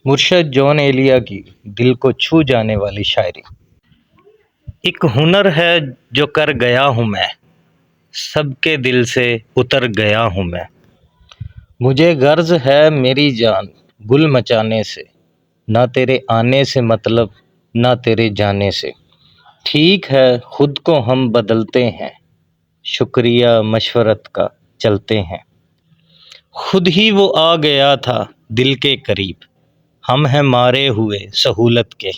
مرشد جون ایلیا کی دل کو چھو جانے والی شاعری۔ ایک ہنر ہے جو کر گیا ہوں میں، سب کے دل سے اتر گیا ہوں میں۔ مجھے غرض ہے میری جان گل مچانے سے، نہ تیرے آنے سے مطلب نہ تیرے جانے سے۔ ٹھیک ہے خود کو ہم بدلتے ہیں، شکریہ مشورت کا چلتے ہیں۔ خود ہی وہ آ گیا تھا دل کے قریب، ہم ہیں مارے ہوئے سہولت کے۔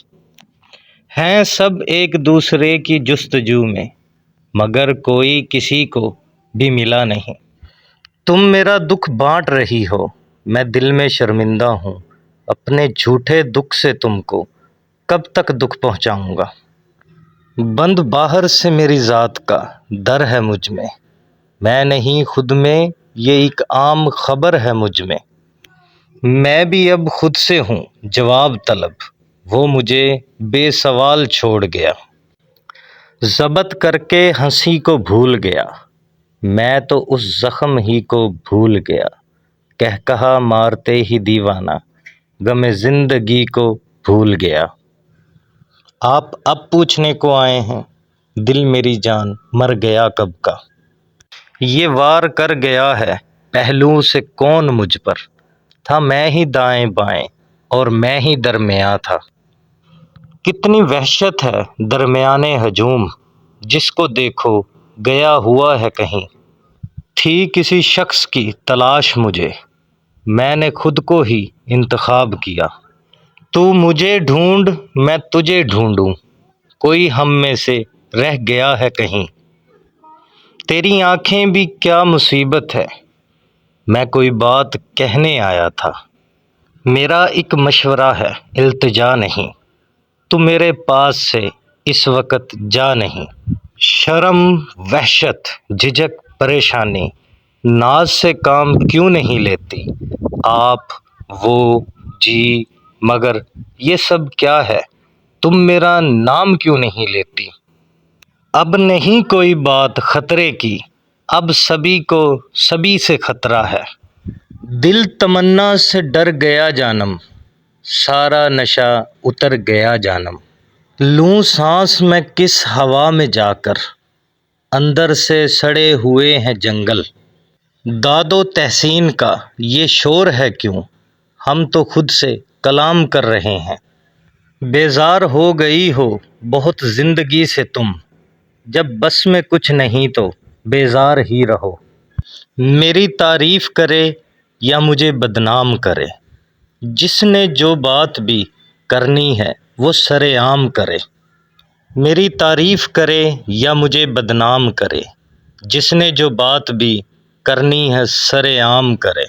ہیں سب ایک دوسرے کی جستجو میں، مگر کوئی کسی کو بھی ملا نہیں۔ تم میرا دکھ بانٹ رہی ہو، میں دل میں شرمندہ ہوں۔ اپنے جھوٹے دکھ سے تم کو کب تک دکھ پہنچاؤں گا۔ بند باہر سے میری ذات کا در ہے مجھ میں نہیں خود میں، یہ ایک عام خبر ہے مجھ میں بھی اب خود سے ہوں جواب طلب، وہ مجھے بے سوال چھوڑ گیا۔ ضبط کر کے ہنسی کو بھول گیا، میں تو اس زخم ہی کو بھول گیا۔ کہہ کہا مارتے ہی دیوانہ، غم زندگی کو بھول گیا۔ آپ اب پوچھنے کو آئے ہیں دل میری جان مر گیا کب کا۔ یہ وار کر گیا ہے پہلو سے کون مجھ پر، تھا میں ہی دائیں بائیں اور میں ہی درمیاں تھا۔ کتنی وحشت ہے درمیان ہجوم، جس کو دیکھو گیا ہوا ہے کہیں۔ تھی کسی شخص کی تلاش مجھے، میں نے خود کو ہی انتخاب کیا۔ تو مجھے ڈھونڈ میں تجھے ڈھونڈوں، کوئی ہم میں سے رہ گیا ہے کہیں۔ تیری آنکھیں بھی کیا مصیبت ہے، میں کوئی بات کہنے آیا تھا۔ میرا ایک مشورہ ہے التجا نہیں، تو میرے پاس سے اس وقت جا نہیں۔ شرم وحشت جھجک پریشانی، ناز سے کام کیوں نہیں لیتی آپ وہ جی مگر یہ سب کیا ہے، تم میرا نام کیوں نہیں لیتی۔ اب نہیں کوئی بات خطرے کی، اب سبھی کو سبھی سے خطرہ ہے۔ دل تمنا سے ڈر گیا جانم، سارا نشہ اتر گیا جانم۔ لوں سانس میں کس ہوا میں جا کر، اندر سے سڑے ہوئے ہیں جنگل۔ داد و تحسین کا یہ شور ہے کیوں، ہم تو خود سے کلام کر رہے ہیں۔ بیزار ہو گئی ہو بہت زندگی سے تم، جب بس میں کچھ نہیں تو بیزار ہی رہو۔ میری تعریف کرے یا مجھے بدنام کرے، جس نے جو بات بھی کرنی ہے وہ سر عام کرے۔ میری تعریف کرے یا مجھے بدنام کرے، جس نے جو بات بھی کرنی ہے سر عام کرے۔